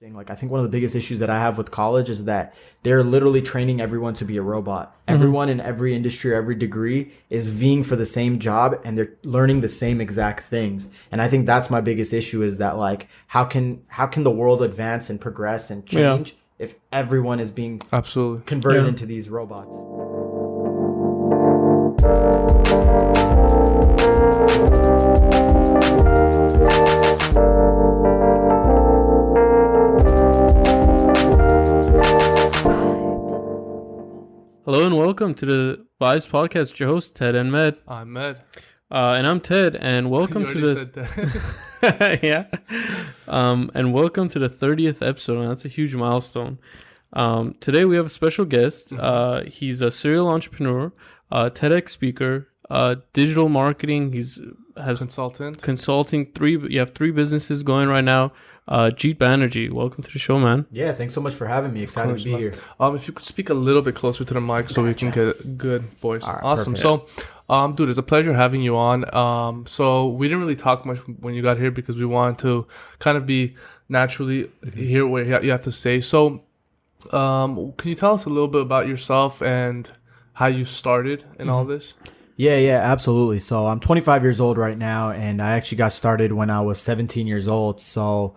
Like, I think one of the biggest issues that I have with college is that they're literally training everyone to be a robot. Everyone in every industry or every degree is vying for the same job, and they're learning the same exact things. And I think that's my biggest issue, is that, like, how can the world advance and progress and change if everyone is being Absolutely converted into these robots? Hello and welcome to the Vibes Podcast with your hosts, Ted and Med. I'm Med. And I'm Ted, and welcome to the and welcome to the 30th episode. And that's a huge milestone. Today we have a special guest. He's a serial entrepreneur, TEDx speaker, digital marketing. Has consulting. You have three businesses going right now. Jeet Banerjee, welcome to the show, man. Yeah, thanks so much for having me. Excited to be here. If you could speak a little bit closer to the mic so we can get a good voice. All right, awesome. perfect. So, dude, it's a pleasure having you on. So we didn't really talk much when you got here because we wanted to kind of be naturally hear what you have to say. So, can you tell us a little bit about yourself and how you started in all this? Yeah, absolutely. So I'm 25 years old right now, and I actually got started when I was 17 years old. So,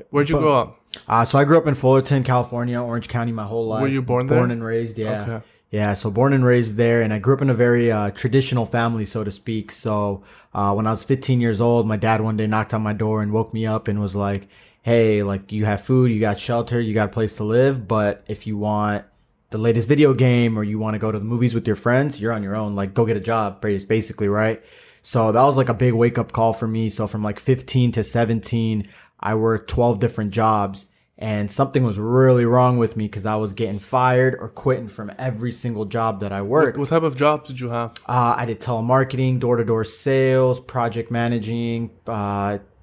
where'd you grow up? So I grew up in Fullerton, California, Orange County, my whole life. Were you born there? Born and raised, yeah. Okay. Yeah, so born and raised there, and I grew up in a very traditional family, so to speak. So when I was 15 years old, my dad one day knocked on my door and woke me up and was like, hey, like, you have food, you got shelter, you got a place to live, but if you want the latest video game or you want to go to the movies with your friends, you're on your own. Like, go get a job, basically, right? So that was like a big wake-up call for me. So from like 15 to 17, I worked 12 different jobs, and something was really wrong with me because I was getting fired or quitting from every single job that I worked. What type of jobs did you have? I did telemarketing, door-to-door sales, project managing,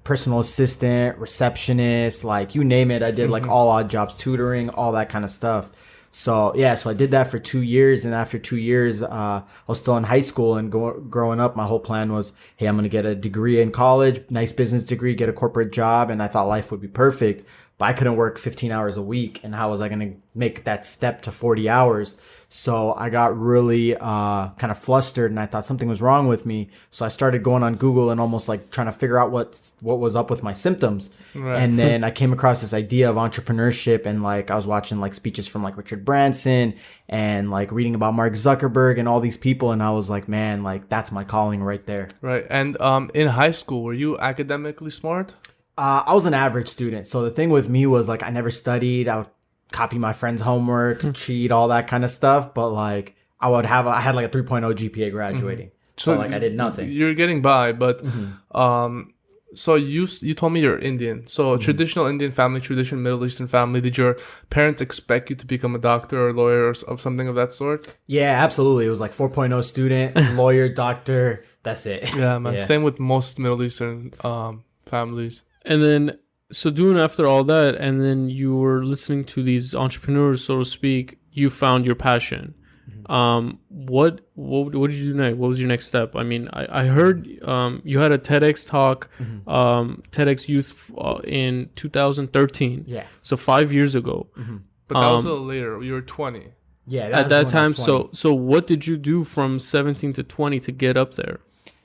personal assistant, receptionist, like you name it. I did like all odd jobs, tutoring, all that kind of stuff. So yeah, so I did that for 2 years, and after 2 years, I was still in high school, and growing up, my whole plan was, hey, I'm gonna get a degree in college, nice business degree, get a corporate job, and I thought life would be perfect. But I couldn't work 15 hours a week, and how was I gonna make that step to 40 hours? So I got really kind of flustered, and I thought something was wrong with me. So I started going on Google and almost like trying to figure out what was up with my symptoms. Right. And then I came across this idea of entrepreneurship, and like I was watching like speeches from like Richard Branson and like reading about Mark Zuckerberg and all these people, and I was like, man, like that's my calling right there. Right. And in high school, were you academically smart? I was an average student. So the thing with me was like I never studied. I would copy my friend's homework, cheat, all that kind of stuff. But like I had like a 3.0 GPA graduating. So like I did nothing. You're getting by, but so you told me you're Indian. So traditional Indian family, traditional Middle Eastern family. Did your parents expect you to become a doctor or a lawyer or something of that sort? Yeah, absolutely. It was like 4.0 student, lawyer, doctor. That's it. Yeah, man. Yeah. Same with most Middle Eastern families. And then, so doing after all that, and then you were listening to these entrepreneurs, so to speak, you found your passion. What did you do next? What was your next step? I mean, I heard you had a TEDx talk, TEDx Youth in 2013. Yeah. So 5 years ago. But that was a little later. You were 20. Yeah. At that time. So what did you do from 17 to 20 to get up there?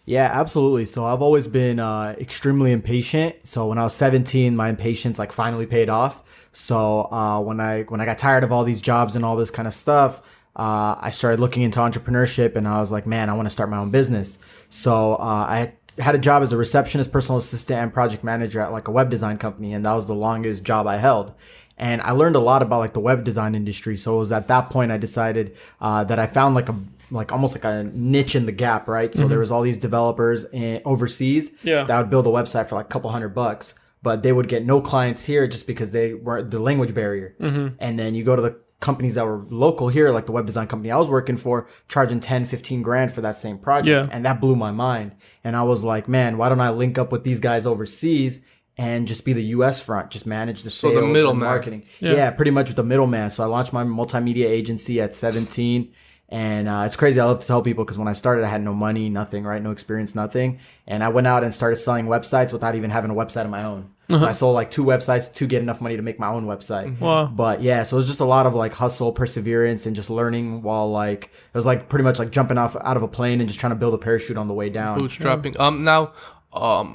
Yeah, absolutely. So I've always been extremely impatient. So when I was 17, my impatience like finally paid off. So when I got tired of all these jobs and all this kind of stuff, I started looking into entrepreneurship, and I was like, man, I want to start my own business. So I had a job as a receptionist, personal assistant, and project manager at like a web design company, and that was the longest job I held. And I learned a lot about like the web design industry. So it was at that point I decided that I found like almost like a niche in the gap, right? So there was all these developers overseas that would build a website for like a couple $100, but they would get no clients here just because they were the language barrier. And then you go to the companies that were local here, like the web design company I was working for, charging 10, 15 grand for that same project. And that blew my mind. And I was like, man, why don't I link up with these guys overseas and just be the US front, just manage the sales, the middleman, marketing. Yeah, pretty much with the middleman. So I launched my multimedia agency at 17. And it's crazy. I love to tell people because when I started, I had no money, nothing, right? No experience, nothing. And I went out and started selling websites without even having a website of my own. So I sold like 2 websites to get enough money to make my own website. Wow. But yeah, so it was just a lot of like hustle, perseverance, and just learning while like it was like pretty much like jumping off out of a plane and just trying to build a parachute on the way down. Bootstrapping.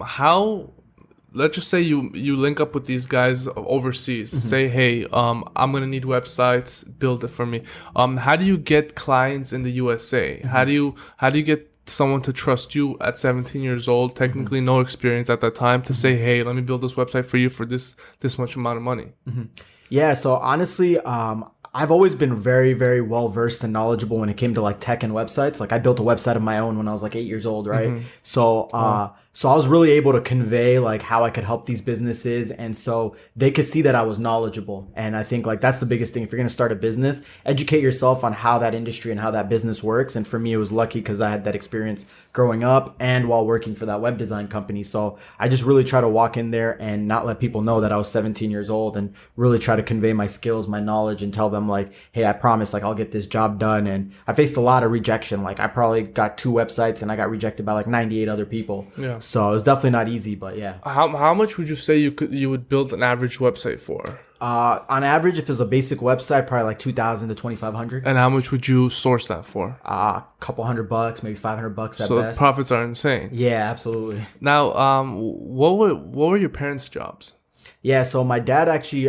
How? Let's just say you link up with these guys overseas. Say, hey, I'm gonna need websites. Build it for me. How do you get clients in the USA? How do you get someone to trust you at 17 years old, technically no experience at that time, to say, hey, let me build this website for you for this much amount of money? Yeah, so honestly, I've always been very, very well versed and knowledgeable when it came to like tech and websites. Like I built a website of my own when I was like 8 years old, right? So so I was really able to convey like how I could help these businesses, and so they could see that I was knowledgeable. And I think like that's the biggest thing. If you're going to start a business, educate yourself on how that industry and how that business works. And for me, it was lucky because I had that experience growing up and while working for that web design company. So I just really try to walk in there and not let people know that I was 17 years old, and really try to convey my skills, my knowledge, and tell them like, hey, I promise like I'll get this job done. And I faced a lot of rejection. Like I probably got 2 websites and I got rejected by like 98 other people. Yeah. So it was definitely not easy, but yeah. How much would you say you would build an average website for? On average, if it was a basic website, probably like 2,000 to 2,500. And how much would you source that for? A couple $100, maybe $500 at So best. profits are insane. Yeah, absolutely. Now, what were your parents' jobs? Yeah, so my dad actually,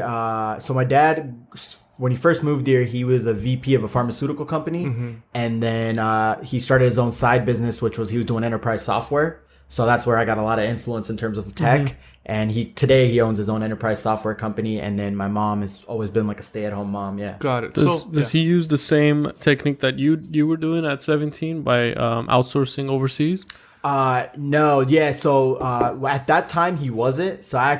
when he first moved here, he was a VP of a pharmaceutical company. And then he started his own side business, which was he was doing enterprise software. So that's where I got a lot of influence in terms of tech. And today he owns his own enterprise software company. And then my mom has always been like a stay-at-home mom. Yeah. Got it. Does he use the same technique that you were doing at 17 by outsourcing overseas? No, yeah. So at that time he wasn't. So I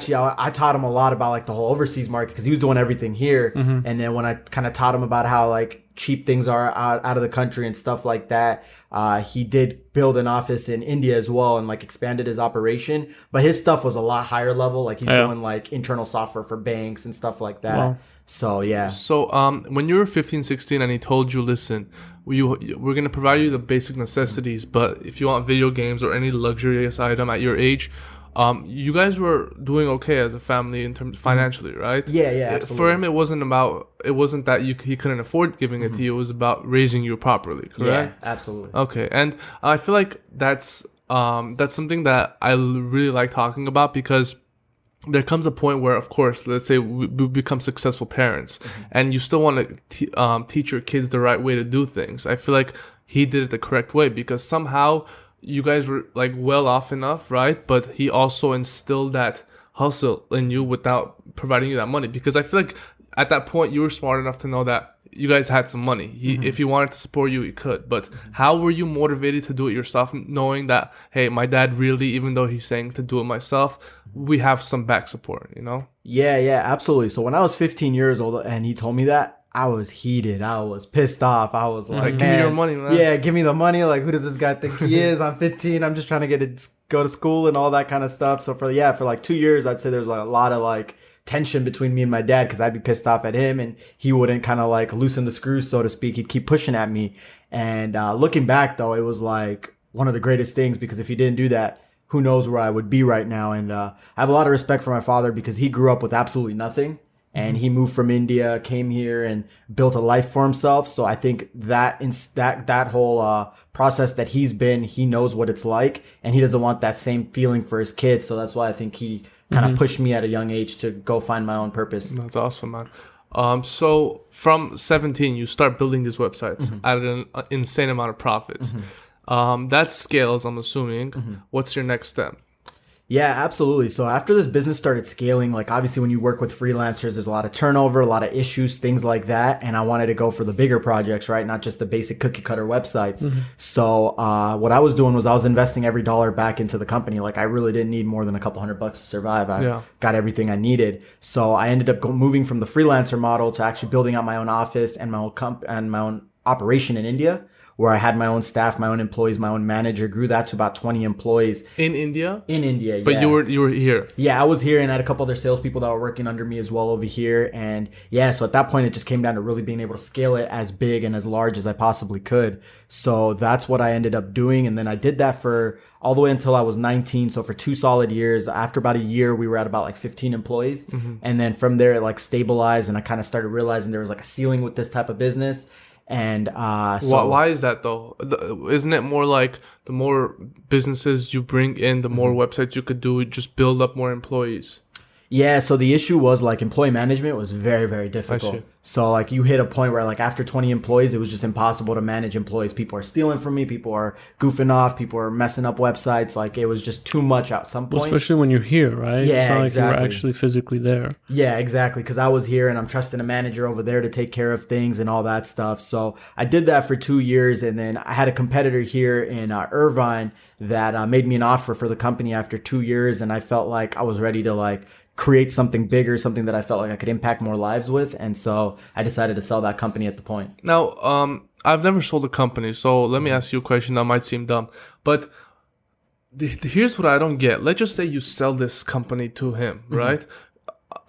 taught him a lot about like the whole overseas market because he was doing everything here. And then when I kind of taught him about how like cheap things are out of the country and stuff like that, he did build an office in India as well and like expanded his operation. But his stuff was a lot higher level. Like he's doing like internal software for banks and stuff like that. Wow. So yeah. So when you were 15, 16 and he told you, listen, we're going to provide you the basic necessities, but if you want video games or any luxurious item at your age, you guys were doing okay as a family in terms financially, right? Yeah, absolutely. For him, it wasn't that he couldn't afford giving it to you. It was about raising you properly, correct? Yeah, absolutely. Okay, and I feel like that's something that I really like talking about because there comes a point where, of course, let's say we become successful parents and you still want to teach your kids the right way to do things. I feel like he did it the correct way because somehow you guys were like well off enough, right? But he also instilled that hustle in you without providing you that money, because I feel like at that point you were smart enough to know that you guys had some money. If he wanted to support you, he could. But how were you motivated to do it yourself, knowing that, hey, my dad really, even though he's saying to do it myself, we have some back support, you know? Yeah, absolutely. So when I was 15 years old and he told me that, I was heated. I was pissed off. I was like, give me your money, man. Yeah, give me the money. Like, who does this guy think he is? I'm 15. I'm just trying to go to school and all that kind of stuff. So for like 2 years, I'd say there's like a lot of like tension between me and my dad because I'd be pissed off at him and he wouldn't kind of like loosen the screws, so to speak. He'd keep pushing at me. And looking back, though, it was like one of the greatest things, because if he didn't do that, who knows where I would be right now. And I have a lot of respect for my father because he grew up with absolutely nothing. And he moved from India, came here, and built a life for himself. So I think that whole process that he knows what it's like, and he doesn't want that same feeling for his kids. So that's why I think he kind of pushed me at a young age to go find my own purpose. That's awesome, man. So from 17, you start building these websites at an insane amount of profits. That scales, I'm assuming. What's your next step? Yeah, absolutely. So after this business started scaling, like obviously when you work with freelancers, there's a lot of turnover, a lot of issues, things like that. And I wanted to go for the bigger projects, right? Not just the basic cookie cutter websites. So what I was doing was I was investing every dollar back into the company. Like I really didn't need more than a couple $100 to survive. I got everything I needed. So I ended up moving from the freelancer model to actually building out my own office and my own operation in India, where I had my own staff, my own employees, my own manager, grew that to about 20 employees. In India? In India, But you were here. Yeah, I was here, and I had a couple other salespeople that were working under me as well over here. And yeah, so at that point, it just came down to really being able to scale it as big and as large as I possibly could. So that's what I ended up doing. And then I did that for all the way until I was 19. So for 2 solid years. After about a year, we were at about like 15 employees. And then from there, it like stabilized, and I kind of started realizing there was like a ceiling with this type of business. And so why is that though? Isn't it more like the more businesses you bring in, the more websites you could do, just build up more employees? Yeah, so the issue was like employee management was very, very difficult. So like you hit a point where like after 20 employees, it was just impossible to manage employees. People are stealing from me. People are goofing off. People are messing up websites. Like it was just too much at some point. Well, especially when you're here, right? Yeah, it's not exactly. like you're actually physically there. Yeah, exactly. Because I was here and I'm trusting a manager over there to take care of things and all that stuff. So I did that for 2 years. And then I had a competitor here in Irvine that made me an offer for the company after 2 years. And I felt like I was ready to like create something bigger, something that I felt like I could impact more lives with. And so I decided to sell that company at the point. Now, I've never sold a company, so let me ask you a question that might seem dumb. But here's what I don't get. Let's just say you sell this company to him, right?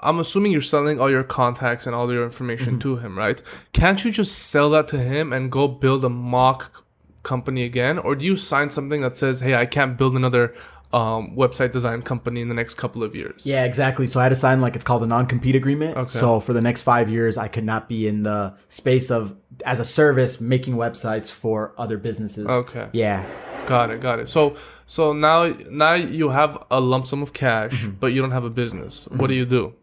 I'm assuming you're selling all your contacts and all your information to him, right? Can't you just sell that to him and go build a mock company again? Or do you sign something that says, hey, I can't build another website design company in the next couple of years? Yeah, exactly. So I had to sign like it's called a non-compete agreement. Okay. So for the next 5 years, I could not be in the space of as a service making websites for other businesses. Okay. Yeah. Got it. So now you have a lump sum of cash, but you don't have a business. What do you do?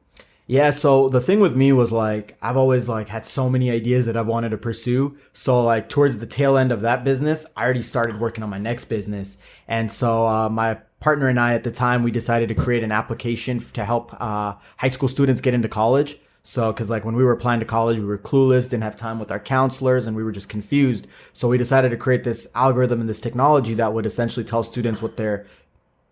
Yeah, so the thing with me was like I've always like had so many ideas that I've wanted to pursue. So like towards the tail end of that business, I already started working on my next business. And so my partner and I at the time, we decided to create an application to help high school students get into college. So, because like when we were applying to college, we were clueless, didn't have time with our counselors, and we were just confused. So we decided to create this algorithm and this technology that would essentially tell students what their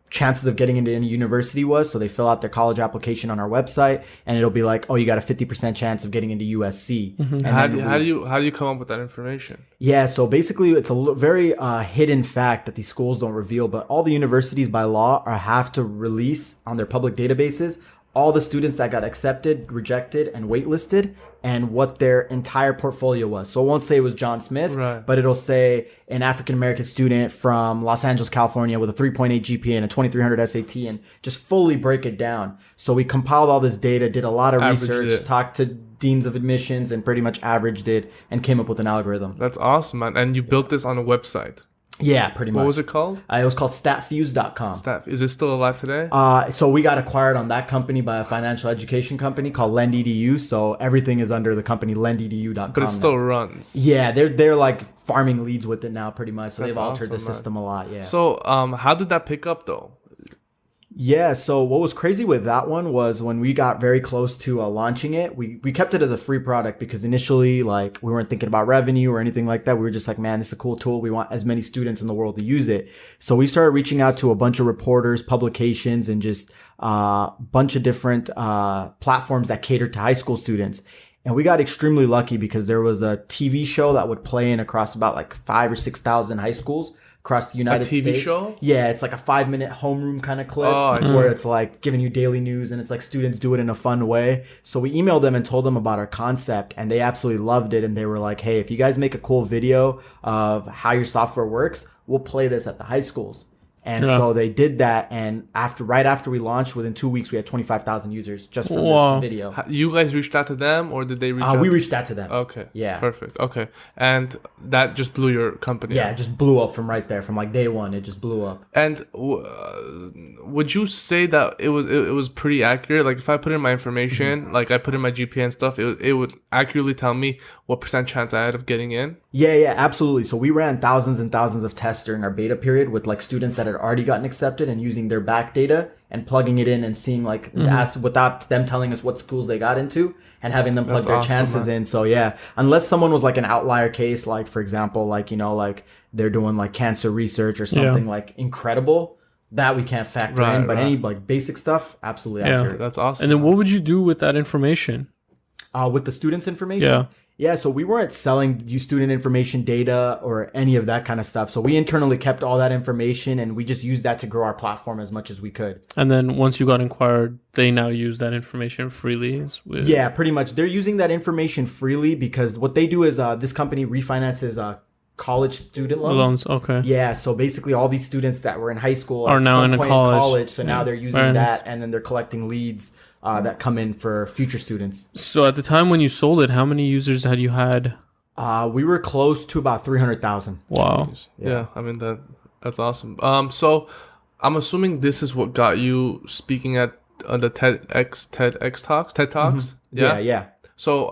chances of getting into any university was. So they fill out their college application on our website, and it'll be like, oh, you got a 50% chance of getting into USC. And how do you come up with that information? Yeah, so basically it's a very hidden fact that these schools don't reveal, but all the universities by law have to release on their public databases all the students that got accepted, rejected, and waitlisted, and what their entire portfolio was. So it won't say it was John Smith, right, but it'll say an African-American student from Los Angeles, California with a 3.8 GPA and a 2300 SAT, and just fully break it down. So we compiled all this data, did a lot of research, talked to deans of admissions, and pretty much averaged it and came up with an algorithm. That's awesome, man. And you built this on a website. Yeah, pretty much. What was it called? It was called statfuse.com. Is it still alive today? So we got acquired on that company by a financial education company called LendEDU. So everything is under the company lendedu.com. But it still runs. Yeah, they're like farming leads with it now pretty much. So That's they've altered awesome, the system a lot, yeah. So how did that pick up though? Yeah, so what was crazy with that one was when we got very close to launching it, we kept it as a free product because initially, like, we weren't thinking about revenue or anything like that. We were just like, man, this is a cool tool. We want as many students in the world to use it. So we started reaching out to a bunch of reporters, publications, and just a bunch of different platforms that catered to high school students. And we got extremely lucky because there was a TV show that would play in across about like 5,000 or 6,000 high schools across the United States. A TV show? Yeah, it's like a 5-minute homeroom kind of clip where it's like giving you daily news and it's like students do it in a fun way. So we emailed them and told them about our concept and they absolutely loved it. And they were like, hey, if you guys make a cool video of how your software works, we'll play this at the high schools. And so they did that, and right after we launched, within 2 weeks, we had 25,000 users just from this video. You guys reached out to them, or did they reach out? We reached out to them. Okay. Yeah. Perfect. Okay. And that just blew your company up. It just blew up from right there. From like day one, it just blew up. And would you say that it was pretty accurate? Like if I put in my information, like I put in my GPA and stuff, it would accurately tell me what % chance I had of getting in? Yeah, absolutely. So we ran thousands and thousands of tests during our beta period with like students that had already gotten accepted and using their back data and plugging it in and seeing like without them telling us what schools they got into and having them plug their chances in. So yeah, unless someone was like an outlier case, like for example, like, you know, like they're doing like cancer research or something like incredible, that we can't factor in. But any like basic stuff, absolutely accurate. That's awesome. And then what would you do with that information? With the students' information? Yeah, so we weren't selling you student information data or any of that kind of stuff. So we internally kept all that information and we just used that to grow our platform as much as we could. And then once you got inquired, they now use that information freely. Yeah, pretty much. They're using that information freely because what they do is this company refinances college student loans. Okay. Yeah, so basically all these students that were in high school are now in college. So yeah. now they're using that and then they're collecting leads that come in for future students. So at the time when you sold it, how many users had you had? We were close to about 300,000. Wow. Yeah, I mean that's awesome. So I'm assuming this is what got you speaking at the TED Talks. Mm-hmm. Yeah. So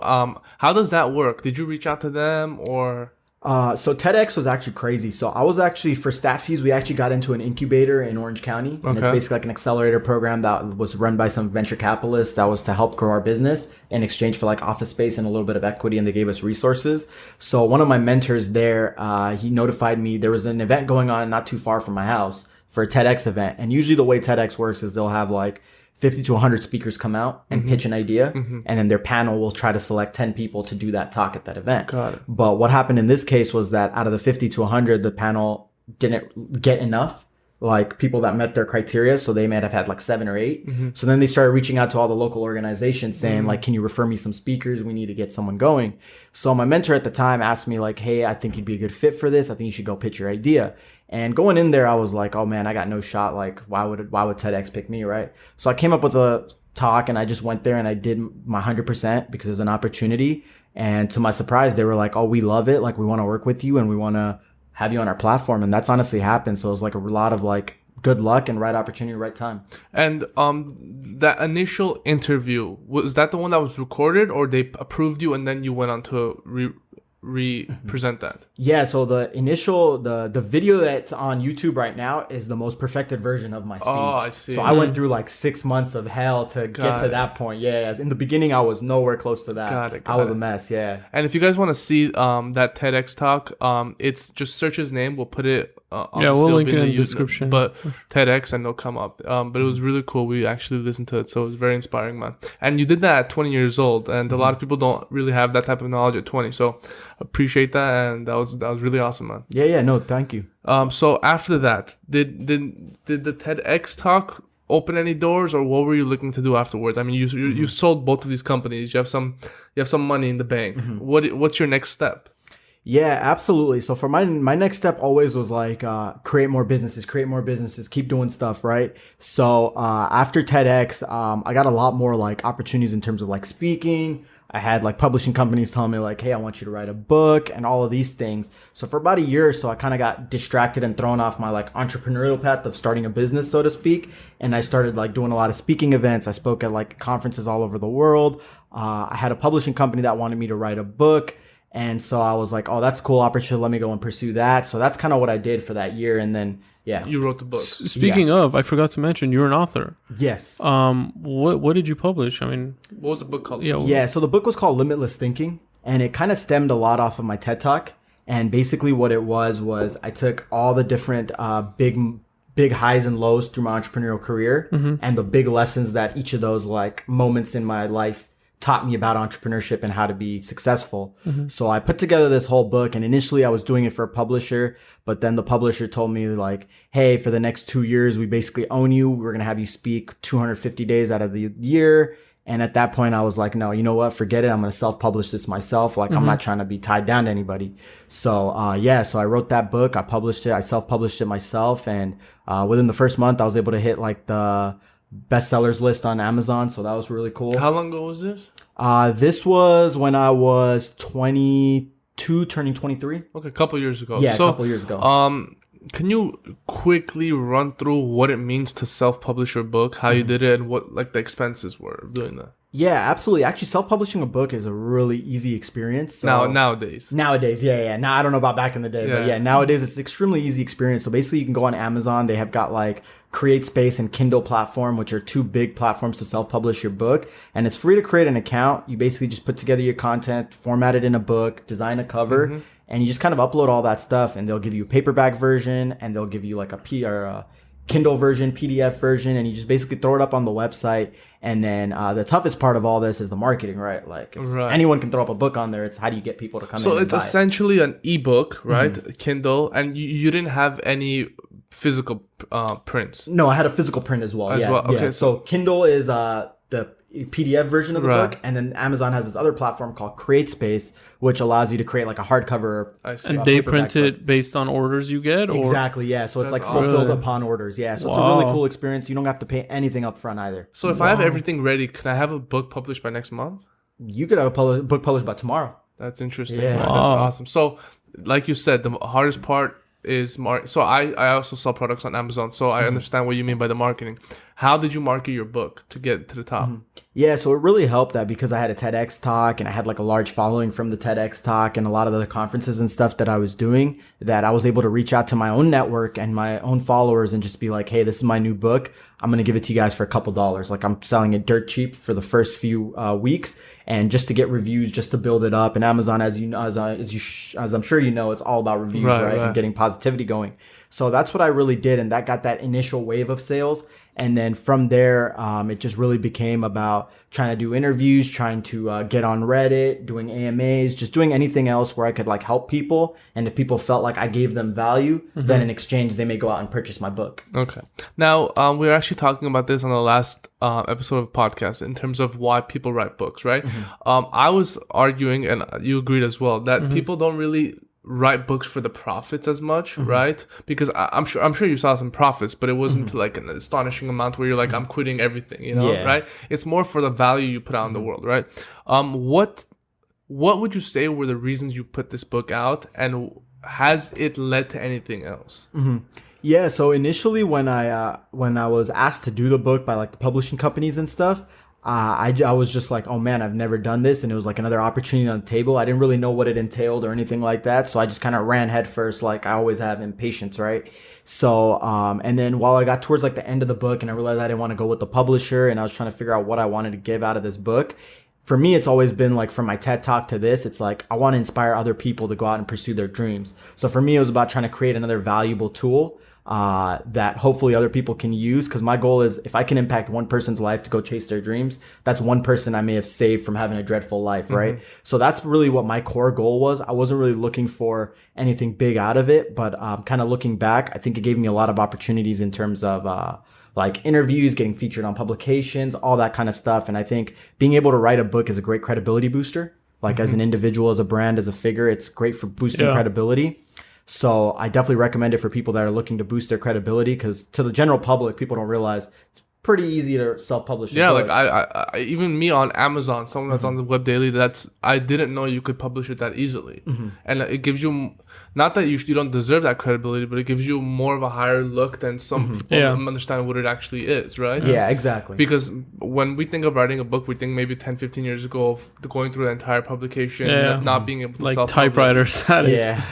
how does that work? Did you reach out to them or? So TEDx was actually crazy. So I was actually, for Stat Fuse, we actually got into an incubator in Orange County. And it's basically like an accelerator program that was run by some venture capitalists that was to help grow our business in exchange for like office space and a little bit of equity. And they gave us resources. So one of my mentors there, he notified me there was an event going on not too far from my house for a TEDx event. And usually the way TEDx works is they'll have like 50 to 100 speakers come out and pitch an idea, and then their panel will try to select 10 people to do that talk at that event. Got it. But what happened in this case was that out of the 50 to 100, the panel didn't get enough like people that met their criteria, so they might have had like 7 or 8. So then they started reaching out to all the local organizations saying like, can you refer me some speakers? We need to get someone going. So my mentor at the time asked me like, hey, I think you'd be a good fit for this. I think you should go pitch your idea. And going in there, I was like, oh man, I got no shot. Like, why would TEDx pick me, right? So I came up with a talk and I just went there and I did my 100% because there's an opportunity. And to my surprise, they were like, oh, we love it. Like, we want to work with you and we want to have you on our platform. And that's honestly happened. So it was like a lot of like good luck and right opportunity, right time. And that initial interview, was that the one that was recorded or they approved you and then you went on to represent that? Yeah, so the initial the video that's on YouTube right now is the most perfected version of my speech. Oh, I see. So I went through like 6 months of hell to get to that point. Yeah, in the beginning I was nowhere close to that. Got it. I was a mess. Yeah. And if you guys want to see that TEDx talk, it's just search his name. We'll put it. We'll link it in the description. But TEDx and it'll come up. But it was really cool. We actually listened to it, so it was very inspiring, man. And you did that at 20 years old, and a lot of people don't really have that type of knowledge at 20. So appreciate that, and that was really awesome, man. Yeah. No, thank you. So after that, did the TEDx talk open any doors, or what were you looking to do afterwards? I mean, you sold both of these companies. You have some money in the bank. What's your next step? Yeah, absolutely. So for my next step always was like create more businesses, keep doing stuff, right? So after TEDx, I got a lot more like opportunities in terms of like speaking. I had like publishing companies telling me like, hey, I want you to write a book and all of these things. So for about a year or so, I kind of got distracted and thrown off my like entrepreneurial path of starting a business, so to speak. And I started like doing a lot of speaking events. I spoke at like conferences all over the world. I had a publishing company that wanted me to write a book. And so I was like, oh, that's a cool opportunity. Let me go and pursue that. So that's kind of what I did for that year. And then, yeah. You wrote the book. Speaking of, I forgot to mention, you're an author. Yes. What did you publish? I mean, what was the book called? Yeah. So the book was called Limitless Thinking. And it kind of stemmed a lot off of my TED Talk. And basically what it was I took all the different big highs and lows through my entrepreneurial career and the big lessons that each of those like moments in my life taught me about entrepreneurship and how to be successful. So I put together this whole book, and initially I was doing it for a publisher, but then the publisher told me like, hey, for the next 2 years, we basically own you. We're going to have you speak 250 days out of the year. And at that point I was like, no, you know what? Forget it. I'm going to self-publish this myself. Like I'm not trying to be tied down to anybody. So so I wrote that book. I published it. I self-published it myself. And within the first month I was able to hit like the bestsellers list on Amazon, so that was really cool. How long ago was this? This was when I was 22, turning 23. Okay, a couple years ago. Yeah, a couple years ago. Can you quickly run through what it means to self-publish your book, how you did it, and what like the expenses were of doing that? Yeah, absolutely. Actually, self-publishing a book is a really easy experience. So Nowadays, yeah. Now, I don't know about back in the day, but yeah, nowadays it's an extremely easy experience. So basically, you can go on Amazon. They have got like CreateSpace and Kindle platform, which are 2 big platforms to self-publish your book. And it's free to create an account. You basically just put together your content, format it in a book, design a cover, and you just kind of upload all that stuff. And they'll give you a paperback version, and they'll give you like a Kindle version, PDF version, and you just basically throw it up on the website. And then the toughest part of all this is the marketing, right? Like anyone can throw up a book on there. It's how do you get people to come in and buy it. So it's essentially an ebook, right? Kindle, and you didn't have any physical prints. No, I had a physical print as well. Okay, so Kindle is the PDF version of the book, and then Amazon has this other platform called CreateSpace, which allows you to create like a hardcover. And they print it based on orders you get? Exactly, yeah. So it's like fulfilled upon orders, yeah. So it's a really cool experience. You don't have to pay anything up front either. So if I have everything ready, can I have a book published by next month? You could have a book published by tomorrow. That's interesting. Yeah. That's awesome. So like you said, the hardest part is so I also sell products on Amazon, so I understand what you mean by the marketing. How did you market your book to get to the top? Yeah, so it really helped that because I had a TEDx talk and I had like a large following from the TEDx talk and a lot of other conferences and stuff that I was doing, that I was able to reach out to my own network and my own followers and just be like, hey, this is my new book. I'm going to give it to you guys for a couple dollars. Like I'm selling it dirt cheap for the first few weeks, and just to get reviews, just to build it up. And Amazon, as you know, as I'm sure you know, it's all about reviews, right? And getting positivity going. So that's what I really did. And that got that initial wave of sales. And then from there, it just really became about trying to do interviews, trying to get on Reddit, doing AMAs, just doing anything else where I could like help people. And if people felt like I gave them value, then in exchange, they may go out and purchase my book. Okay. Now, we were actually talking about this on the last episode of the podcast in terms of why people write books, right? I was arguing, and you agreed as well, that people don't really write books for the profits as much, right? Because I'm sure you saw some profits, but it wasn't like an astonishing amount where you're like, I'm quitting everything, you know, right? It's more for the value you put out in the world, right? What would you say were the reasons you put this book out, and has it led to anything else? Yeah, so initially when I was asked to do the book by like the publishing companies and stuff, I was just like, oh man, I've never done this. And it was like another opportunity on the table. I didn't really know what it entailed or anything like that. So I just kind of ran head first, like I always have, impatience, right? So, and then while I got towards like the end of the book and I realized I didn't want to go with the publisher and I was trying to figure out what I wanted to give out of this book, for me, it's always been like from my TED Talk to this, it's like I want to inspire other people to go out and pursue their dreams. So for me, it was about trying to create another valuable tool that hopefully other people can use, because my goal is if I can impact one person's life to go chase their dreams, that's one person I may have saved from having a dreadful life, right? So that's really what my core goal was. I wasn't really looking for anything big out of it, but kind of looking back, I think it gave me a lot of opportunities in terms of like interviews, getting featured on publications, all that kind of stuff. And I think being able to write a book is a great credibility booster. Like as an individual, as a brand, as a figure, it's great for boosting credibility. So I definitely recommend it for people that are looking to boost their credibility, because to the general public, people don't realize it's pretty easy to self-publish. Yeah, like I even me on Amazon, someone that's on the Web Daily, I didn't know you could publish it that easily. And it gives you, not that you don't deserve that credibility, but it gives you more of a higher look than some people understand what it actually is, right? Yeah, exactly. Because when we think of writing a book, we think maybe 10, 15 years ago of going through the entire publication, not being able to like self-publish. typewriter status.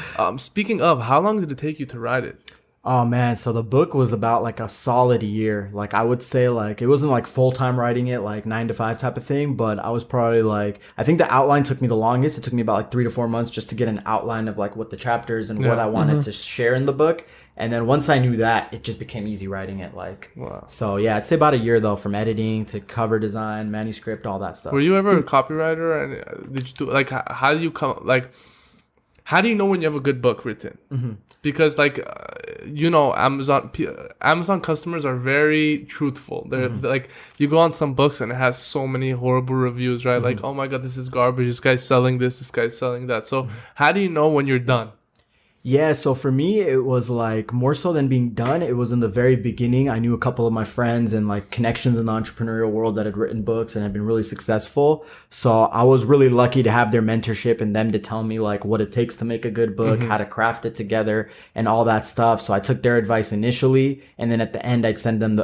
Speaking of, how long did it take you to write it? Oh man, so the book was about like a solid year. Like I would say like it wasn't like full-time writing it, like 9 to 5 type of thing, but I was probably like, I think the outline took me the longest. It took me about like 3 to 4 months just to get an outline of like what the chapters and what I wanted to share in the book. And then once I knew that, it just became easy writing it. Like, so yeah, I'd say about a year though, from editing to cover design, manuscript, all that stuff. Were you ever a copywriter? And did you do like, how do you come, like, how do you know when you have a good book written? Because like, you know, Amazon customers are very truthful. They're like, you go on some books and it has so many horrible reviews, right? Like, oh my God, this is garbage. This guy's selling this guy's selling that. So how do you know when you're done? Yeah, so for me, it was like more so than being done. It was in the very beginning. I knew a couple of my friends and like connections in the entrepreneurial world that had written books and had been really successful. So I was really lucky to have their mentorship and them to tell me like what it takes to make a good book, how to craft it together and all that stuff. So I took their advice initially. And then at the end, I sent them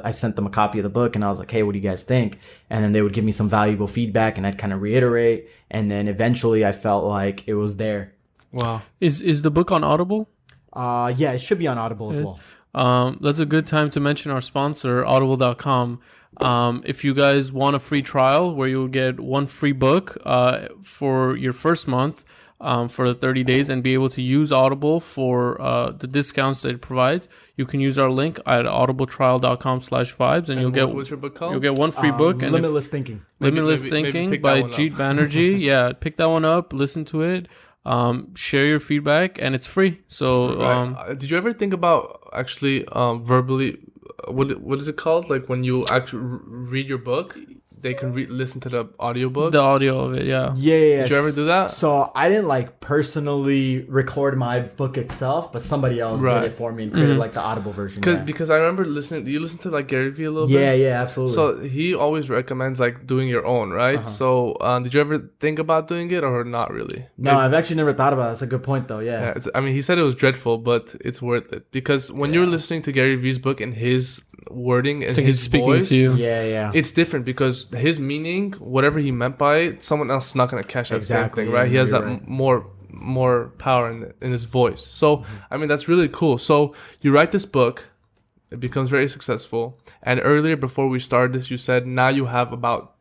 a copy of the book and I was like, hey, what do you guys think? And then they would give me some valuable feedback and I'd kind of reiterate. And then eventually I felt like it was there. Wow. Is the book on Audible? Yeah, it should be on Audible as well. That's a good time to mention our sponsor, audible.com. If you guys want a free trial where you'll get one free book for your first month, for the 30 days and be able to use Audible for the discounts that it provides, you can use our link at audibletrial.com/vibes and you'll get, what's your book called? You'll get one free book. And Limitless Thinking. Limitless maybe Thinking pick by that one up. Jeet Banerjee. Yeah, pick that one up, listen to it, share your feedback, and it's free. So did you ever think about actually verbally, what is it called? Like when you actually read your book, they can listen to the audiobook? the audio of it, yeah. Yeah. Did you ever do that? So I didn't like personally record my book itself, but somebody else did it for me and created like the Audible version. Because I remember listening. Do you listen to like Gary Vee a little bit? Yeah, absolutely. So he always recommends like doing your own, right? So did you ever think about doing it or not really? No, I've actually never thought about it. That's a good point though. Yeah. I mean, he said it was dreadful, but it's worth it because when you're listening to Gary Vee's book and his wording and his speaking voice, to you. Yeah. it's different because his meaning, whatever he meant by it, someone else is not gonna catch that same thing, right? He has that more power in his voice. So I mean, that's really cool. So you write this book, it becomes very successful. And earlier, before we started this, you said now you have about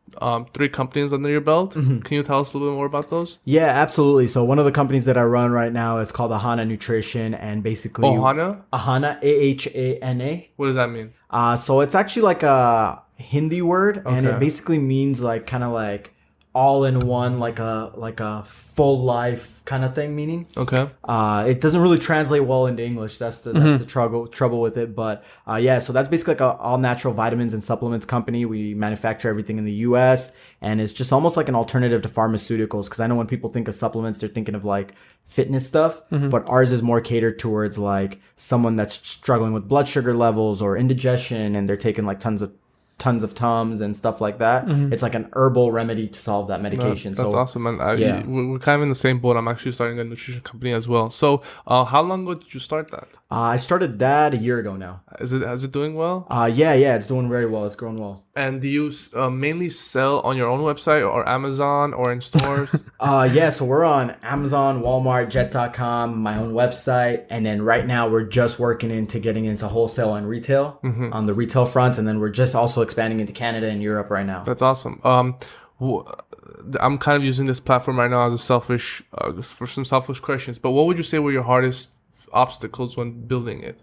3 companies under your belt. Can you tell us a little bit more about those? Yeah, absolutely. So one of the companies that I run right now is called Ahana Nutrition, and basically Ahana, Ahana. what does that mean? So it's actually like a Hindi word, and it basically means like kind of like all in one, like a full life kind of thing. Meaning, Okay. it doesn't really translate well into English. That's the trouble with it. But so that's basically like a all natural vitamins and supplements company. We manufacture everything in the U.S. and it's just almost like an alternative to pharmaceuticals. Because I know when people think of supplements, they're thinking of like fitness stuff, but ours is more catered towards like someone that's struggling with blood sugar levels or indigestion, and they're taking like tons of Tums and stuff like that. It's like an herbal remedy to solve that medication. That's awesome, man. We're kind of in the same boat. I'm actually starting a nutrition company as well. So how long ago did you start that? I started that a year ago now. Is it doing well? Yeah, it's doing very well. It's growing well. And do you mainly sell on your own website or Amazon or in stores? So we're on Amazon, Walmart, Jet.com, my own website, and then right now we're just working into getting into wholesale and retail on the retail fronts, and then we're just also expanding into Canada and Europe right now. That's awesome. I'm kind of using this platform right now as for some selfish questions, but what would you say were your hardest obstacles when building it?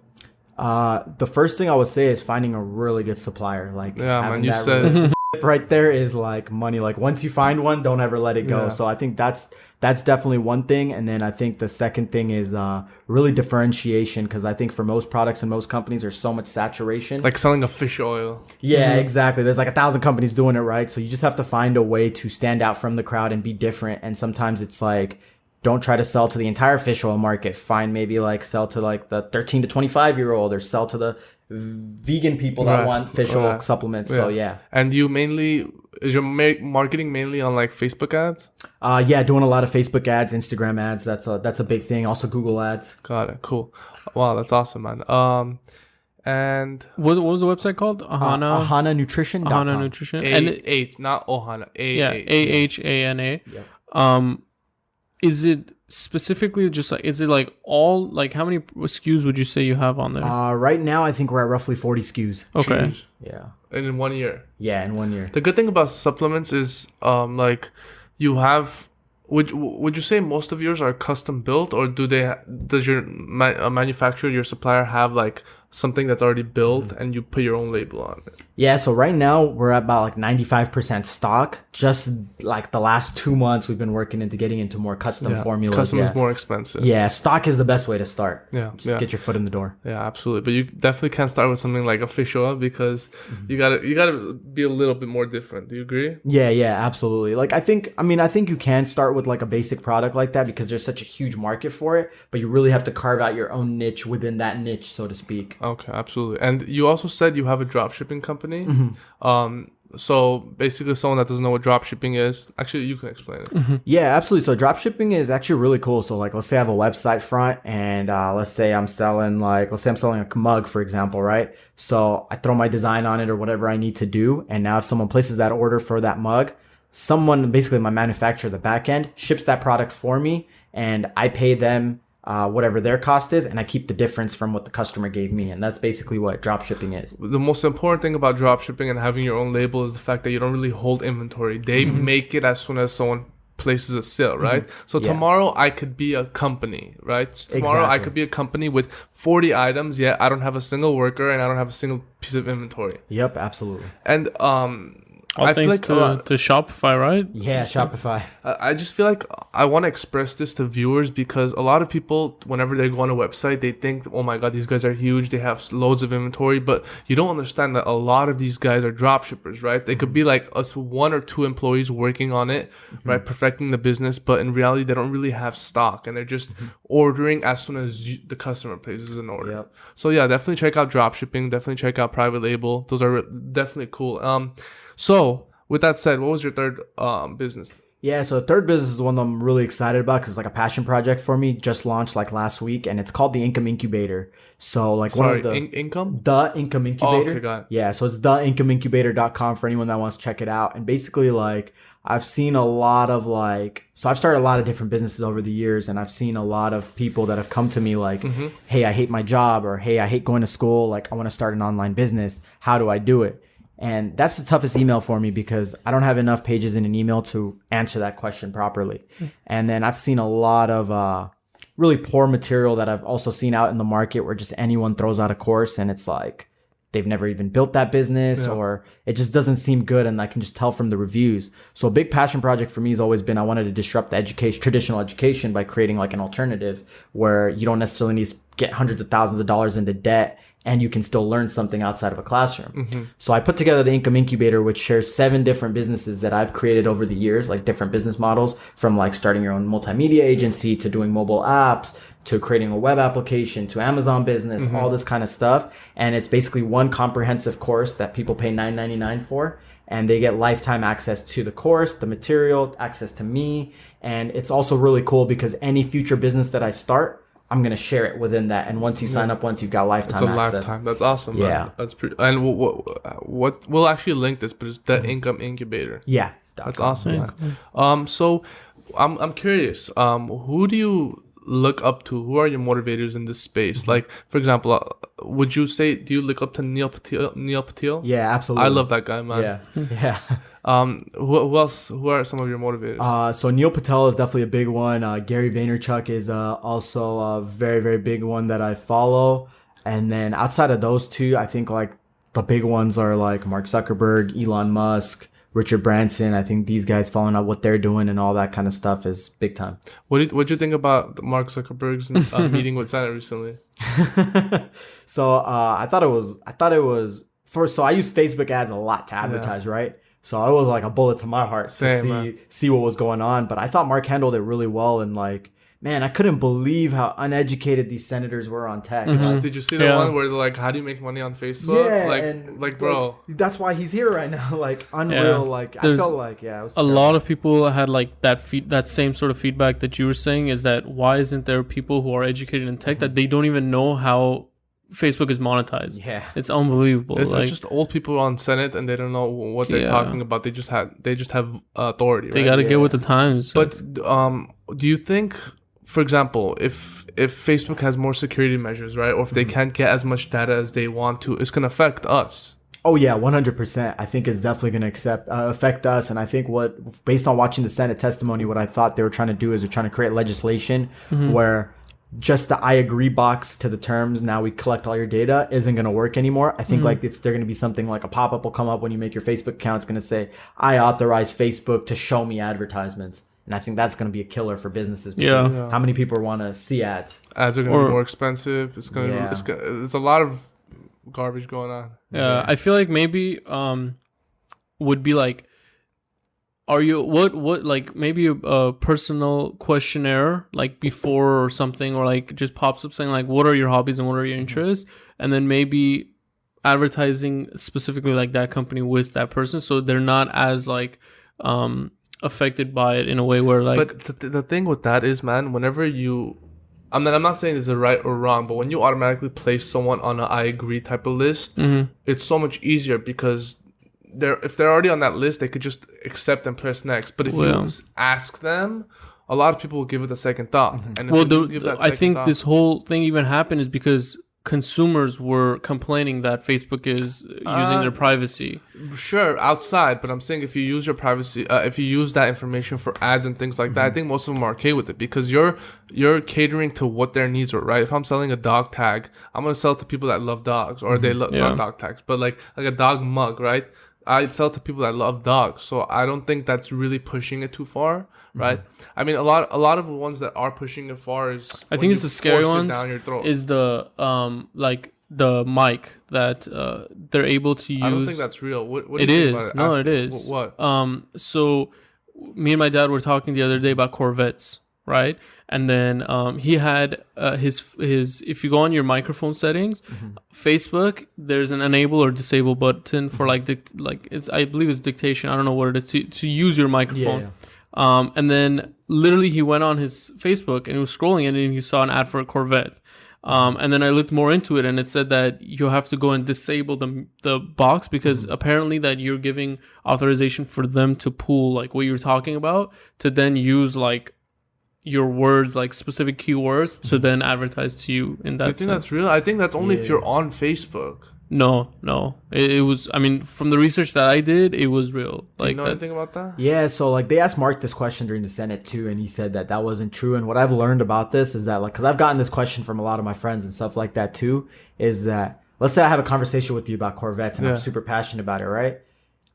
The first thing I would say is finding a really good supplier. Like, man, you said right there is like money. Like once you find one, don't ever let it go. So I think that's definitely one thing. And then I think the second thing is really differentiation, because I think for most products and most companies there's so much saturation. Like selling a fish oil. Yeah, exactly. There's like 1,000 companies doing it, right? So you just have to find a way to stand out from the crowd and be different. And sometimes it's like, don't try to sell to the entire fish oil market. Find maybe like sell to like the 13 to 25 year old, or sell to the vegan people that want fish oil supplements. So And is your marketing mainly on like Facebook ads? Doing a lot of Facebook ads, Instagram ads. That's a big thing. Also Google ads. Got it. Cool. Wow, that's awesome, man. And what was the website called? Ahana Nutrition. Ahana Nutrition. A-H, not Ohana. A-H-A-N-A. Yeah. Is it specifically just like, is it like all, like how many SKUs would you say you have on there? Right now I think we're at roughly 40 SKUs. Okay. Jeez. Yeah. And in 1 year? Yeah, in 1 year. The good thing about supplements is like you have, would you say most of yours are custom built, or does your manufacturer, your supplier have like something that's already built and you put your own label on it? Yeah, so right now we're at about like 95% stock. Just like the last 2 months we've been working into getting into more custom formulas. Custom is more expensive. Yeah, stock is the best way to start. Yeah. Just get your foot in the door. Yeah, absolutely. But you definitely can't start with something like a fish oil, because you gotta be a little bit more different. Do you agree? Yeah, absolutely. Like I think you can start with like a basic product like that, because there's such a huge market for it, but you really have to carve out your own niche within that niche, so to speak. Okay, absolutely. And you also said you have a drop shipping company. So basically someone that doesn't know what drop shipping is, actually you can explain it. Yeah, absolutely. So drop shipping is actually really cool. So like, let's say I have a website front, and let's say I'm selling a mug, for example, right? So I throw my design on it or whatever I need to do. And now if someone places that order for that mug, someone, basically my manufacturer, the back end, ships that product for me, and I pay them whatever their cost is, and I keep the difference from what the customer gave me. And that's basically what drop shipping is. The most important thing about drop shipping and having your own label is the fact that you don't really hold inventory. They make it as soon as someone places a sale, right? So tomorrow I could be a company, right? Tomorrow I could be a company with 40 items, yet I don't have a single worker and I don't have a single piece of inventory. Yep, absolutely. And all I feel thanks like to Shopify, right? Yeah, Shopify. I just feel like I want to express this to viewers because a lot of people, whenever they go on a website, they think, oh my God, these guys are huge. They have loads of inventory. But you don't understand that a lot of these guys are drop shippers, right? They could be like us, 1 or 2 employees working on it, right? Perfecting the business. But in reality, they don't really have stock and they're just ordering as soon as the customer places an order. Yep. So yeah, definitely check out drop shipping. Definitely check out private label. Those are definitely cool. So, with that said, what was your third business? Yeah, so the third business is the one that I'm really excited about because it's like a passion project for me. Just launched like last week, and it's called the Income Incubator. So like Sorry, one of the income? The Income Incubator. Oh, okay, got it. Yeah, so it's theincomeincubator.com for anyone that wants to check it out. And basically, like I've seen a lot of I've started a lot of different businesses over the years, and I've seen a lot of people that have come to me like, hey, I hate my job, or hey, I hate going to school. Like I want to start an online business. How do I do it? And that's the toughest email for me because I don't have enough pages in an email to answer that question properly. And then I've seen a lot of really poor material that I've also seen out in the market where just anyone throws out a course and it's like they've never even built that business or it just doesn't seem good. And I can just tell from the reviews. So a big passion project for me has always been I wanted to disrupt the traditional education by creating like an alternative where you don't necessarily need to get hundreds of thousands of dollars into debt and you can still learn something outside of a classroom. So I put together the Income Incubator, which shares 7 different businesses that I've created over the years, like different business models from like starting your own multimedia agency to doing mobile apps to creating a web application to Amazon business, all this kind of stuff. And it's basically one comprehensive course that people pay $9.99 for. And they get lifetime access to the course, the material, access to me. And it's also really cool because any future business that I start, I'm going to share it within that. And once you sign up, once you've got lifetime access. It's a lifetime. That's awesome. Yeah. Man. That's pretty. And what we'll actually link this, but it's the Income Incubator. Yeah. That's awesome. Man. So I'm curious. Who do you look up to? Who are your motivators in this space? Like, for example, do you look up to Neil Patel? Yeah, absolutely. I love that guy, man. Yeah. Yeah. Who else? Who are some of your motivators? So Neil Patel is definitely a big one. Gary Vaynerchuk is also a very, very big one that I follow. And then outside of those two, I think like the big ones are like Mark Zuckerberg, Elon Musk, Richard Branson. I think these guys following up what they're doing and all that kind of stuff is big time. What'd you think about Mark Zuckerberg's meeting with Santa recently? So I thought it was first. So I use Facebook ads a lot to advertise, right? So it was like a bullet to my heart to see what was going on. But I thought Mark handled it really well. And like, man, I couldn't believe how uneducated these senators were on tech. Did you see the one where they're like, how do you make money on Facebook? Yeah. Like bro. That's why he's here right now. Like, unreal. Yeah. Like, There's I felt like, it was a terrible. lot of people had like that same sort of feedback that you were saying is that why isn't there people who are educated in tech that they don't even know how Facebook is monetized? Yeah. It's unbelievable. It's like, just old people on Senate and they don't know what they're talking about. They just have authority. They right? got to get with the times. But do you think, for example, if Facebook has more security measures, right, or if they can't get as much data as they want to, it's gonna affect us? Oh yeah, 100%. I think it's definitely going to affect us. And I think based on watching the Senate testimony, what I thought they were trying to do is they're trying to create legislation where just the I agree box to the terms, now we collect all your data, isn't going to work anymore. I think like they're going to be something like a pop-up will come up when you make your Facebook account. It's going to say, I authorize Facebook to show me advertisements. And I think that's going to be a killer for businesses because how many people want to see ads? Ads are going to be more expensive. It's a lot of garbage going on. Yeah, I feel like maybe would be like, are you what like maybe a personal questionnaire like before or something, or like just pops up saying like what are your hobbies and what are your interests, and then maybe advertising specifically like that company with that person so they're not as like affected by it in a way where like. But the thing with that is, man, whenever you, I'm not saying this is right or wrong, but when you automatically place someone on an I agree type of list, it's so much easier because if they're already on that list, they could just accept and press next. But if you ask them, a lot of people will give it a second thought. And I think this whole thing even happened is because consumers were complaining that Facebook is using their privacy. Sure, outside, but I'm saying if you use your privacy, if you use that information for ads and things like that, I think most of them are okay with it because you're catering to what their needs are, right? If I'm selling a dog tag, I'm gonna sell it to people that love dogs or they love not dog tags, but like a dog mug, right? I sell it to people that love dogs, so I don't think that's really pushing it too far, right? I mean, a lot of the ones that are pushing it far is I think it's the scary ones. Down your throat. Is the like the mic that they're able to use. I don't think that's real. What do it you is. think about it? No, Ask it me. is. What? So me and my dad were talking the other day about Corvettes, right? And then he had his if you go on your microphone settings, Facebook, there's an enable or disable button for like it's I believe it's dictation. I don't know what it is to use your microphone. Yeah. And then literally he went on his Facebook and he was scrolling and he saw an ad for a Corvette. And then I looked more into it and it said that you have to go and disable the box because apparently that you're giving authorization for them to pull like what you're talking about to then use like your words, like specific keywords to then advertise to you in that sense. I think that's real. I think that's only if you're on Facebook. No. It was, I mean, from the research that I did, it was real. Do you know anything about that? Yeah, so like they asked Mark this question during the Senate too, and he said that wasn't true. And what I've learned about this is that like, because I've gotten this question from a lot of my friends and stuff like that too, is that let's say I have a conversation with you about Corvettes and I'm super passionate about it, right?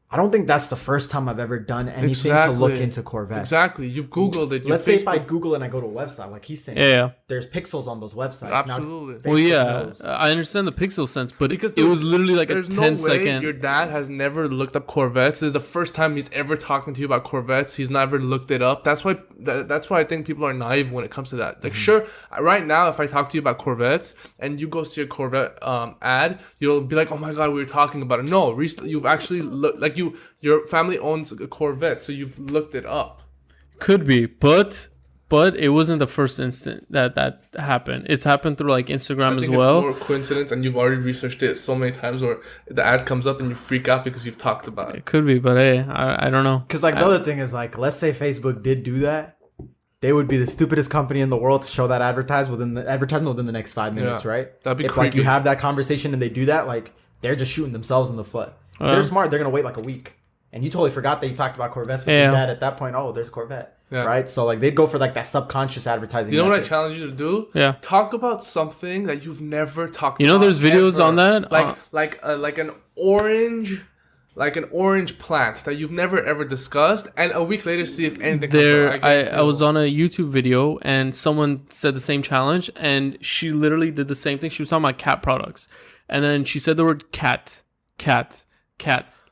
I don't think that's the first time I've ever done anything to look into Corvettes. Exactly. You've Googled it. Let's say if I Google and I go to a website, like he's saying, there's pixels on those websites. Absolutely. Well, yeah, I understand the pixel sense, but because it was literally like a 10-second. Your dad has never looked up Corvettes. This is the first time he's ever talking to you about Corvettes. He's never looked it up. That's why I think people are naive when it comes to that. Like, sure, right now, if I talk to you about Corvettes and you go see a Corvette ad, you'll be like, oh my God, we were talking about it. No, recently you've actually looked, like your family owns a Corvette, so you've looked it up. Could be, but it wasn't the first instant that happened. It's happened through like Instagram as well. It's more coincidence, and you've already researched it so many times, where the ad comes up and you freak out because you've talked about it. It could be, but hey, I don't know. Because like the other thing is like, let's say Facebook did do that, they would be the stupidest company in the world to show that advertisement within the next 5 minutes, right? That'd be if creepy. like you have that conversation and they do that, like they're just shooting themselves in the foot. If they're smart, they're gonna wait like a week. And you totally forgot that you talked about Corvettes with your dad at that point. Oh, there's Corvette, right? So like they'd go for like that subconscious advertising. You know what I challenge you to do? Yeah. Talk about something that you've never talked about. You know, there's videos on that, like an orange plant that you've never ever discussed, and a week later see if anything. I was on a YouTube video and someone said the same challenge, and she literally did the same thing. She was talking about cat products, and then she said the word cat.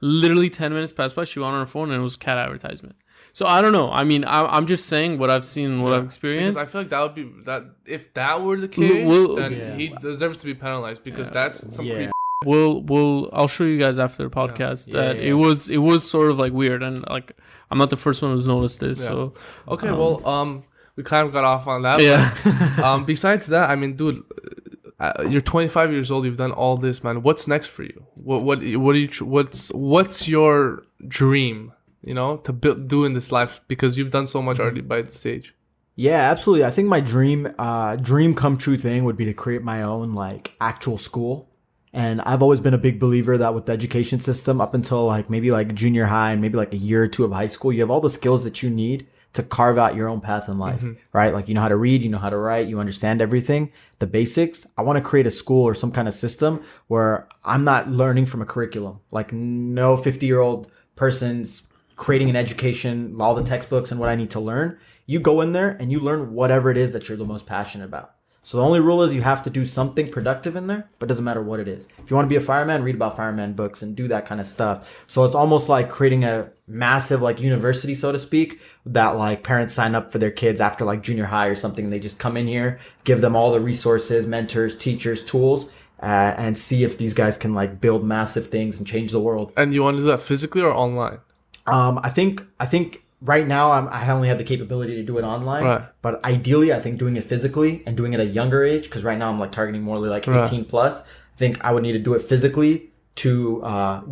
Literally 10 minutes passed by. She went on her phone and it was cat advertisement. So I don't know. I mean, I'm just saying what I've seen and what I've experienced. Because I feel like that would be that. If that were the case, then he deserves to be penalized because that's some creep. I'll show you guys after the podcast that it was sort of like weird, and like I'm not the first one who's noticed this. Yeah. So okay, we kind of got off on that. Yeah. But, besides that, I mean, dude. You're 25 years old. You've done all this, man. What's next for you? What's your dream? You know, to do in this life, because you've done so much already by this age. Yeah, absolutely. I think my dream come true thing would be to create my own like actual school. And I've always been a big believer that with the education system, up until like maybe like junior high and maybe like a year or two of high school, you have all the skills that you need to carve out your own path in life, right? Like you know how to read, you know how to write, you understand everything, the basics. I want to create a school or some kind of system where I'm not learning from a curriculum. Like no 50-year-old person's creating an education, all the textbooks and what I need to learn. You go in there and you learn whatever it is that you're the most passionate about. So the only rule is you have to do something productive in there, but it doesn't matter what it is. If you want to be a fireman, read about fireman books and do that kind of stuff. So it's almost like creating a massive like university, so to speak, that like parents sign up for their kids after like junior high or something. They just come in here, give them all the resources, mentors, teachers, tools, and see if these guys can like build massive things and change the world. And you want to do that physically or online? I think right now I only have the capability to do it online, right. But ideally I think doing it physically and doing it at a younger age, because right now I'm like targeting more like 18 plus. I think I would need to do it physically to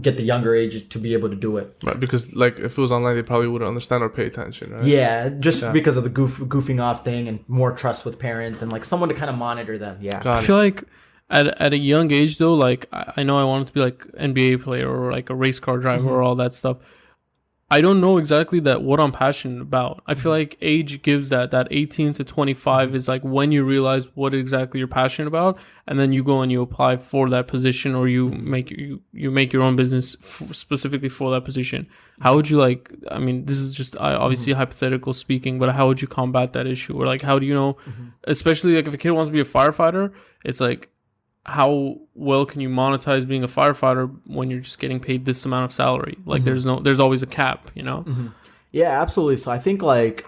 get the younger age to be able to do it. Right, because like if it was online, they probably wouldn't understand or pay attention, right? Yeah, because of the goofing off thing and more trust with parents and like someone to kind of monitor them. Yeah, I feel like at a young age though, like I know I wanted to be like NBA player or like a race car driver or all that stuff. I don't know exactly that what I'm passionate about. I feel like age gives that 18 to 25 is like when you realize what exactly you're passionate about, and then you go and you apply for that position, or you make your own business specifically for that position. How would you like? I mean, this is just obviously hypothetical speaking, but how would you combat that issue? Or like, how do you know, especially like if a kid wants to be a firefighter, it's like, how well can you monetize being a firefighter when you're just getting paid this amount of salary? Like there's always a cap, you know? Yeah, absolutely. So I think like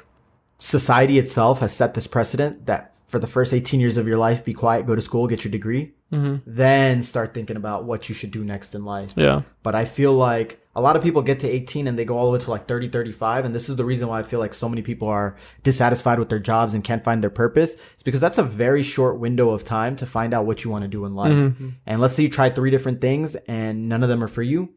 society itself has set this precedent that for the first 18 years of your life, be quiet, go to school, get your degree, then start thinking about what you should do next in life. Yeah. But I feel like a lot of people get to 18 and they go all the way to like 30, 35. And this is the reason why I feel like so many people are dissatisfied with their jobs and can't find their purpose. It's because that's a very short window of time to find out what you want to do in life. And let's say you try 3 different things and none of them are for you.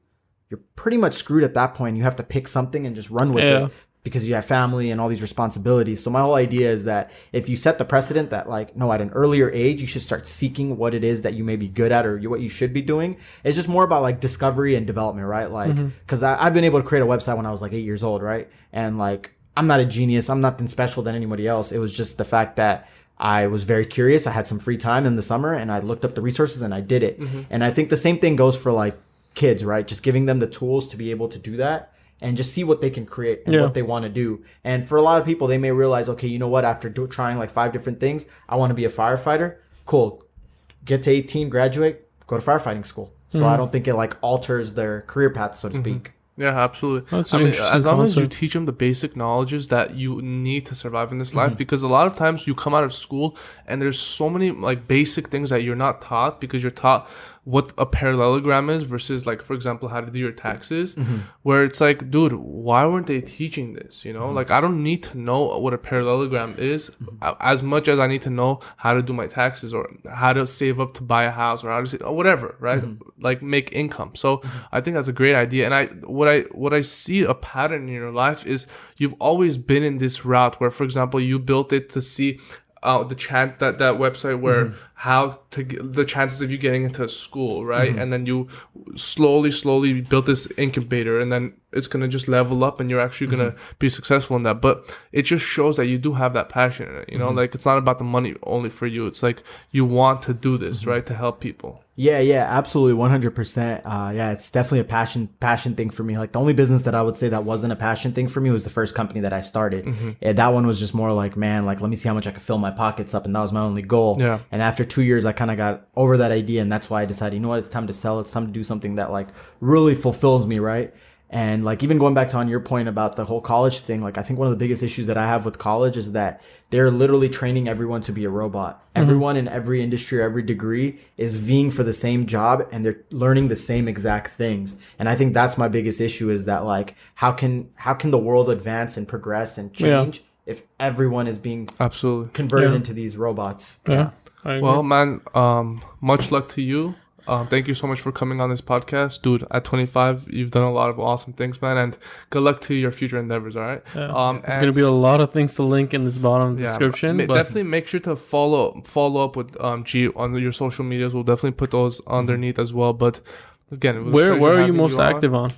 You're pretty much screwed at that point. You have to pick something and just run with it, because you have family and all these responsibilities. So my whole idea is that if you set the precedent that like, no, at an earlier age, you should start seeking what it is that you may be good at or what you should be doing. It's just more about like discovery and development, right? Like, because I've been able to create a website when I was like 8 years old, right? And like, I'm not a genius. I'm nothing special than anybody else. It was just the fact that I was very curious. I had some free time in the summer and I looked up the resources and I did it. And I think the same thing goes for like kids, right? Just giving them the tools to be able to do that. And just see what they can create and what they want to do. And for a lot of people, they may realize, okay, you know what? After trying like 5 different things, I want to be a firefighter. Cool. Get to 18, graduate, go to firefighting school. So I don't think it like alters their career path, so to speak. Yeah, absolutely. That's I an mean, interesting as long as you concept. teach them the basic knowledges that you need to survive in this life, because a lot of times you come out of school and there's so many like basic things that you're not taught, because you're taught what a parallelogram is versus like, for example, how to do your taxes, where it's like, dude, why weren't they teaching this? You know, like I don't need to know what a parallelogram is as much as I need to know how to do my taxes or how to save up to buy a house or how to or whatever, right? Like make income. So I think that's a great idea. And what I see a pattern in your life is you've always been in this route where, for example, you built it to see that website where how to get the chances of you getting into a school, right? And then you slowly built this incubator, and then it's gonna just level up, and you're actually gonna be successful in that. But it just shows that you do have that passion in it, you know. Like it's not about the money only for you. It's like you want to do this, right, to help people. Yeah, absolutely, 100%. Yeah, it's definitely a passion thing for me. Like the only business that I would say that wasn't a passion thing for me was the first company that I started. Yeah, that one was just more like, man, like let me see how much I could fill my pockets up, and that was my only goal. Yeah. And after 2 years, I kind of got over that idea, and that's why I decided, you know what, it's time to sell. It's time to do something that like really fulfills me, right? And like even going back to on your point about the whole college thing, like I think one of the biggest issues that I have with college is that they're literally training everyone to be a robot. Everyone in every industry, every degree is vying for the same job, and they're learning the same exact things. And I think that's my biggest issue, is that like how can the world advance and progress and change if everyone is being Absolutely converted into these robots? Yeah. I agree. Well, man, much luck to you. Thank you so much for coming on this podcast, dude. At 25, you've done a lot of awesome things, man, and good luck to your future endeavors. All right. There's gonna be a lot of things to link in this bottom description. But definitely make sure to follow up with G on your social medias. We'll definitely put those underneath as well. But again, it was a where pleasure are you having most active on?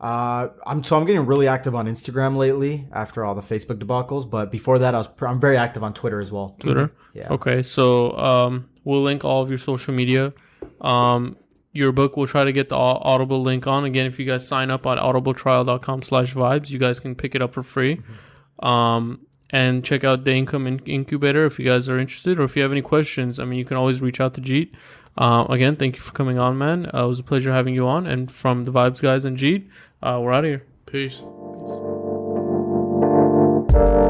I'm getting really active on Instagram lately after all the Facebook debacles. But before that, I'm very active on Twitter as well. Twitter. Yeah. Okay, so we'll link all of your social media. Your book, we'll try to get the Audible link on. Again, if you guys sign up on audibletrial.com/vibes, you guys can pick it up for free. And check out the Income Incubator if you guys are interested, or if you have any questions. I mean, you can always reach out to Jeet. Again, thank you for coming on, man. It was a pleasure having you on. And from the Vibes guys and Jeet, we're out of here. Peace. Peace.